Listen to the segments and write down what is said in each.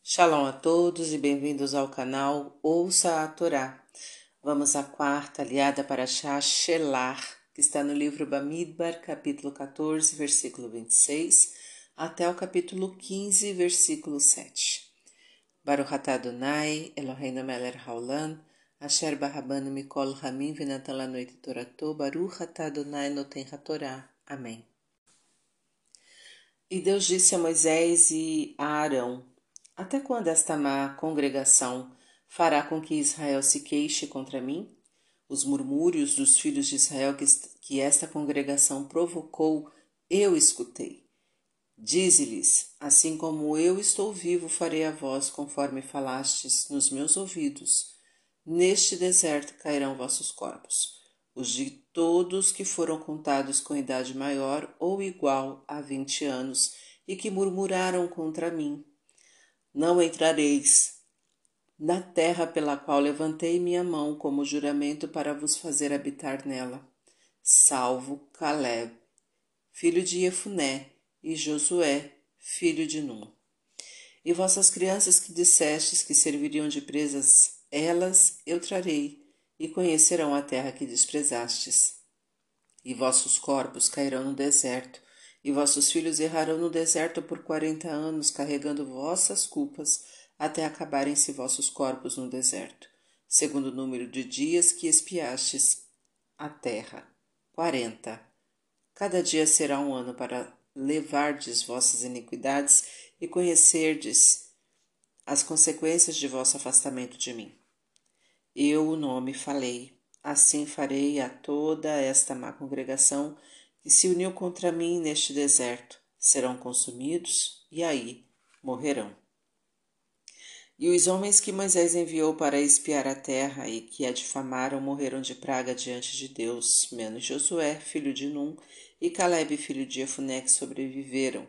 Shalom a todos e bem-vindos ao canal Ouça a Torá. Vamos à quarta aliada para Shah Shelar, que está no livro Bamidbar, capítulo 14, versículo 26, até o capítulo 15, versículo 7. Baruch atah Adonai, Eloheinu melech haolam, asher barabanu mikol hamim venatan lanu et torato, Baruch atah Adonai noten hatorá. Amém. E Deus disse a Moisés e a Arão: até quando esta má congregação fará com que Israel se queixe contra mim? Os murmúrios dos filhos de Israel que esta congregação provocou, eu escutei. Dize-lhes: assim como eu estou vivo, farei a vós conforme falastes nos meus ouvidos. Neste deserto cairão vossos corpos, os de todos que foram contados com idade maior ou igual a 20 anos e que murmuraram contra mim. Não entrareis na terra pela qual levantei minha mão como juramento para vos fazer habitar nela, salvo Caleb, filho de Jefuné, e Josué, filho de Nun. E vossas crianças que dissestes que serviriam de presas, elas eu trarei, e conhecerão a terra que desprezastes. E vossos corpos cairão no deserto, e vossos filhos errarão no deserto por 40 anos, carregando vossas culpas, até acabarem-se vossos corpos no deserto, segundo o número de dias que espiastes a terra. 40. Cada dia será um ano para levardes vossas iniquidades e conhecerdes as consequências de vosso afastamento de mim. Eu o nome falei, assim farei a toda esta má congregação que se uniu contra mim neste deserto, serão consumidos e aí morrerão. E os homens que Moisés enviou para espiar a terra e que a difamaram morreram de praga diante de Deus, menos Josué, filho de Nun, e Caleb, filho de Jefuné, que sobreviveram.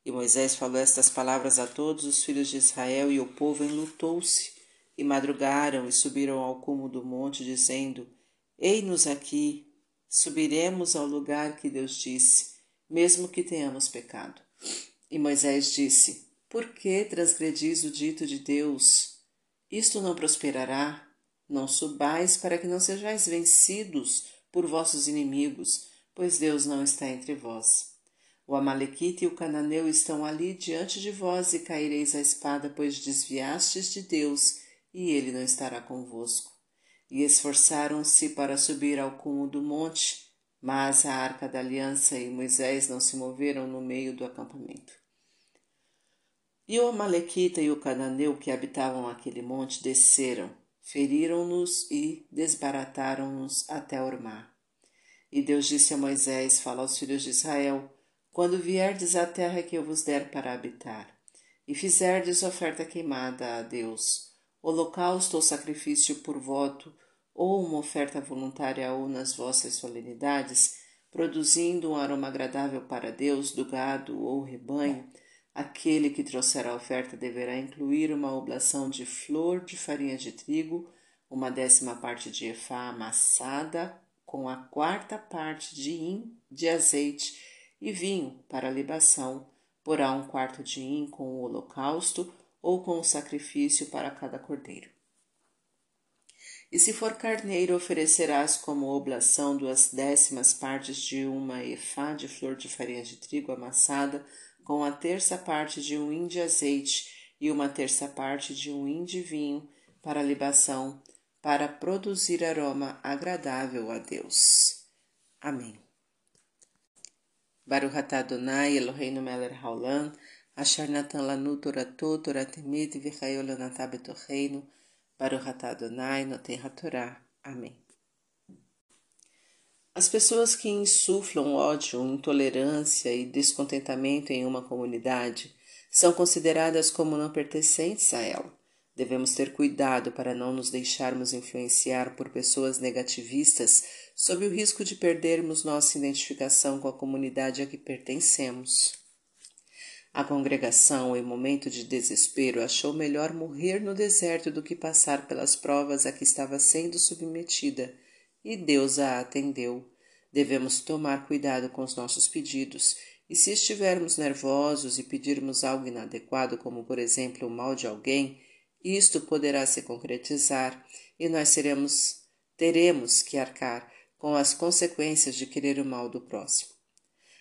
E Moisés falou estas palavras a todos os filhos de Israel, e o povo enlutou-se, e madrugaram e subiram ao cume do monte, dizendo: Ei-nos aqui, subiremos ao lugar que Deus disse, mesmo que tenhamos pecado. E Moisés disse: por que transgredis o dito de Deus? Isto não prosperará. Não subais para que não sejais vencidos por vossos inimigos, pois Deus não está entre vós. O Amalequita e o Cananeu estão ali diante de vós, e caireis à espada, pois desviastes de Deus, e ele não estará convosco. E esforçaram-se para subir ao cume do monte, mas a arca da aliança e Moisés não se moveram no meio do acampamento. E o Amalequita e o Cananeu que habitavam aquele monte desceram, feriram-nos e desbarataram-nos até Ormá. E Deus disse a Moisés: fala aos filhos de Israel: quando vierdes à terra que eu vos der para habitar, e fizerdes oferta queimada a Deus, holocausto ou sacrifício por voto, ou uma oferta voluntária ou nas vossas solenidades, produzindo um aroma agradável para Deus do gado ou rebanho, aquele que trouxer a oferta deverá incluir uma oblação de flor de farinha de trigo, 1/10 parte de efá amassada, com a 1/4 parte de hin de azeite, e vinho para libação, porá 1/4 de hin com o holocausto ou com o sacrifício para cada cordeiro. E se for carneiro, oferecerás como oblação 2/10 partes de uma efá de flor de farinha de trigo amassada, com 1/3 parte de um hin de azeite e 1/3 parte de um hin de vinho para libação, para produzir aroma agradável a Deus. Amém. Baruch atah Adonai, Eloheinu melech haolam, asher natan lanu torato, torat emet v'chayot lanatah betocheinu, Baruch atah Adonai, noten hatorá. Amém. As pessoas que insuflam ódio, intolerância e descontentamento em uma comunidade são consideradas como não pertencentes a ela. Devemos ter cuidado para não nos deixarmos influenciar por pessoas negativistas, sob o risco de perdermos nossa identificação com a comunidade a que pertencemos. A congregação, em momento de desespero, achou melhor morrer no deserto do que passar pelas provas a que estava sendo submetida, e Deus a atendeu. Devemos tomar cuidado com os nossos pedidos E se estivermos nervosos e pedirmos algo inadequado, como por exemplo o mal de alguém, isto poderá se concretizar e nós teremos que arcar com as consequências de querer o mal do próximo.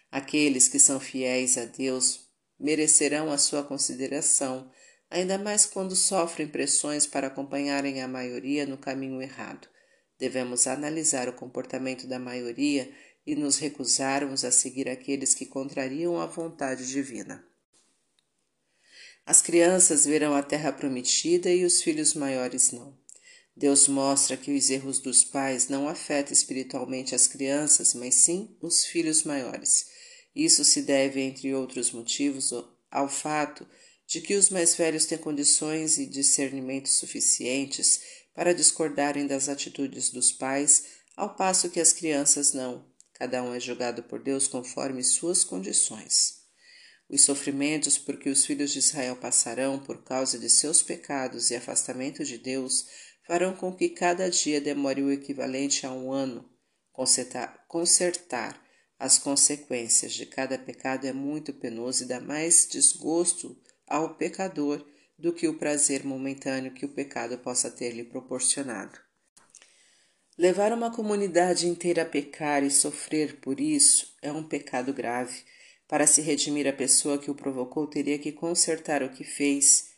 Aqueles que são fiéis a Deus merecerão a sua consideração, ainda mais quando sofrem pressões para acompanharem a maioria no caminho errado. Devemos analisar o comportamento da maioria e nos recusarmos a seguir aqueles que contrariam a vontade divina. As crianças verão a terra prometida e os filhos maiores não. Deus mostra que os erros dos pais não afetam espiritualmente as crianças, mas sim os filhos maiores. Isso se deve, entre outros motivos, ao fato de que os mais velhos têm condições e discernimento suficientes para discordarem das atitudes dos pais, ao passo que as crianças não. Cada um é julgado por Deus conforme suas condições. Os sofrimentos por que os filhos de Israel passarão por causa de seus pecados e afastamento de Deus farão com que cada dia demore o equivalente a um ano. Consertar as consequências de cada pecado é muito penoso e dá mais desgosto ao pecador do que o prazer momentâneo que o pecado possa ter lhe proporcionado. Levar uma comunidade inteira a pecar e sofrer por isso é um pecado grave. Para se redimir a pessoa que o provocou, teria que consertar o que fez,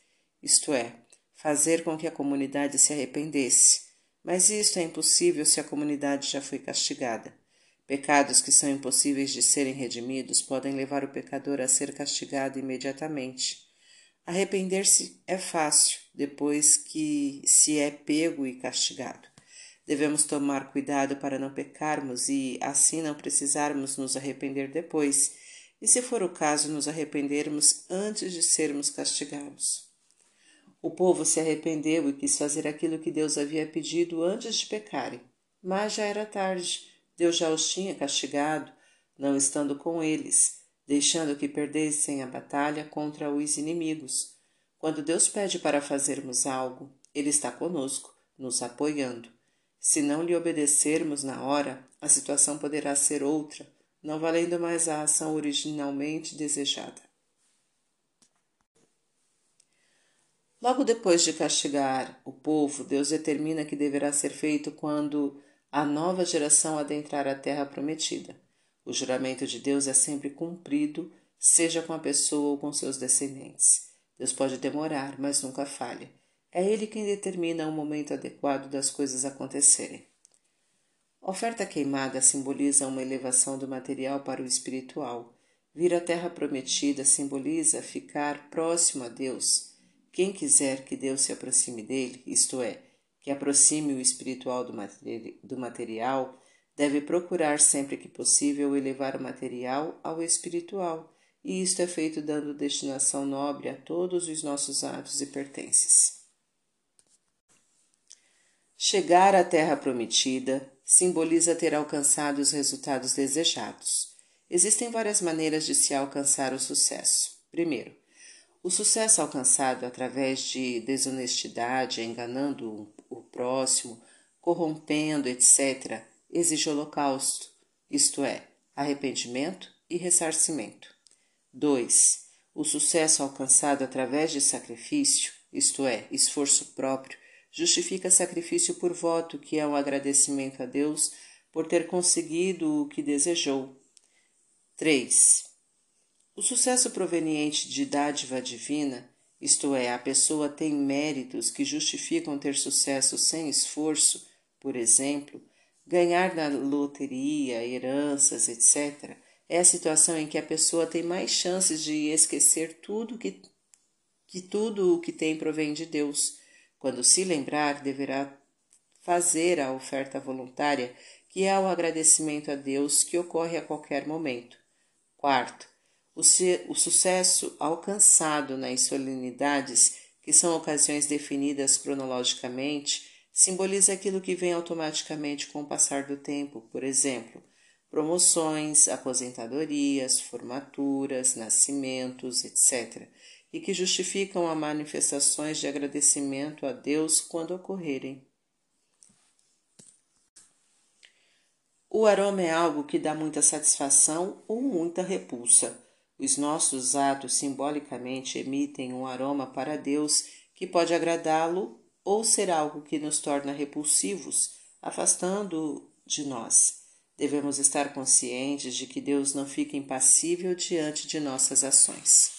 isto é, fazer com que a comunidade se arrependesse. Mas isto é impossível se a comunidade já foi castigada. Pecados que são impossíveis de serem redimidos podem levar o pecador a ser castigado imediatamente. Arrepender-se é fácil, depois que se é pego e castigado. Devemos tomar cuidado para não pecarmos e, assim, não precisarmos nos arrepender depois, e, se for o caso, nos arrependermos antes de sermos castigados. O povo se arrependeu e quis fazer aquilo que Deus havia pedido antes de pecarem, mas já era tarde. Deus já os tinha castigado, não estando com eles, deixando que perdessem a batalha contra os inimigos. Quando Deus pede para fazermos algo, Ele está conosco, nos apoiando. Se não lhe obedecermos na hora, a situação poderá ser outra, não valendo mais a ação originalmente desejada. Logo depois de castigar o povo, Deus determina que deverá ser feito quando a nova geração adentrar a terra prometida. O juramento de Deus é sempre cumprido, seja com a pessoa ou com seus descendentes. Deus pode demorar, mas nunca falha. É Ele quem determina o momento adequado das coisas acontecerem. A oferta queimada simboliza uma elevação do material para o espiritual. Vir à terra prometida simboliza ficar próximo a Deus. Quem quiser que Deus se aproxime dele, isto é, que aproxime o espiritual do material, deve procurar sempre que possível elevar o material ao espiritual, e isto é feito dando destinação nobre a todos os nossos atos e pertences. Chegar à terra prometida simboliza ter alcançado os resultados desejados. Existem várias maneiras de se alcançar o sucesso. Primeiro, o sucesso alcançado através de desonestidade, enganando o próximo, corrompendo, etc., exige holocausto, isto é, arrependimento e ressarcimento. 2. O sucesso alcançado através de sacrifício, isto é, esforço próprio, justifica sacrifício por voto, que é um agradecimento a Deus por ter conseguido o que desejou. 3. O sucesso proveniente de dádiva divina, isto é, a pessoa tem méritos que justificam ter sucesso sem esforço, por exemplo, ganhar na loteria, heranças, etc., é a situação em que a pessoa tem mais chances de esquecer tudo o que tem provém de Deus. Quando se lembrar, deverá fazer a oferta voluntária, que é o agradecimento a Deus que ocorre a qualquer momento. Quarto, o sucesso alcançado nas solenidades, que são ocasiões definidas cronologicamente, simboliza aquilo que vem automaticamente com o passar do tempo, por exemplo, promoções, aposentadorias, formaturas, nascimentos, etc., e que justificam as manifestações de agradecimento a Deus quando ocorrerem. O aroma é algo que dá muita satisfação ou muita repulsa. Os nossos atos simbolicamente emitem um aroma para Deus que pode agradá-lo ou ser algo que nos torna repulsivos, afastando-o de nós. Devemos estar conscientes de que Deus não fica impassível diante de nossas ações.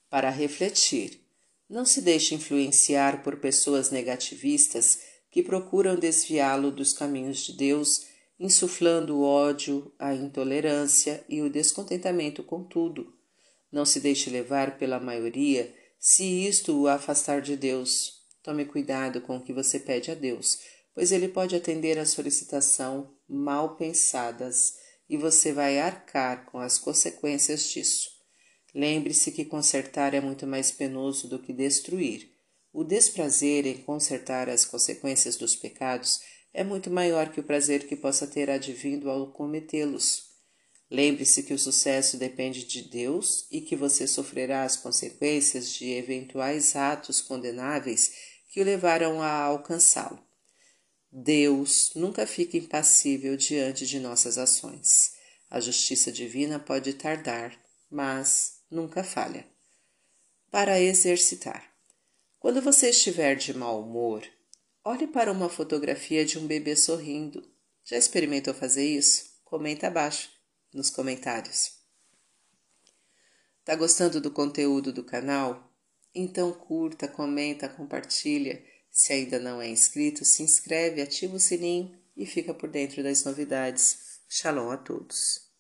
Para refletir, não se deixe influenciar por pessoas negativistas que procuram desviá-lo dos caminhos de Deus, insuflando o ódio, a intolerância e o descontentamento com tudo. Não se deixe levar pela maioria se isto o afastar de Deus. Tome cuidado com o que você pede a Deus, pois Ele pode atender a solicitação mal pensadas e você vai arcar com as consequências disso. Lembre-se que consertar é muito mais penoso do que destruir. O desprazer em consertar as consequências dos pecados é muito maior que o prazer que possa ter advindo ao cometê-los. Lembre-se que o sucesso depende de Deus e que você sofrerá as consequências de eventuais atos condenáveis que o levaram a alcançá-lo. Deus nunca fica impassível diante de nossas ações. A justiça divina pode tardar, mas nunca falha. Para exercitar. Quando você estiver de mau humor, olhe para uma fotografia de um bebê sorrindo. Já experimentou fazer isso? Comenta abaixo, nos comentários. Tá gostando do conteúdo do canal? Então curta, comenta, compartilha. Se ainda não é inscrito, se inscreve, ativa o sininho e fica por dentro das novidades. Shalom a todos.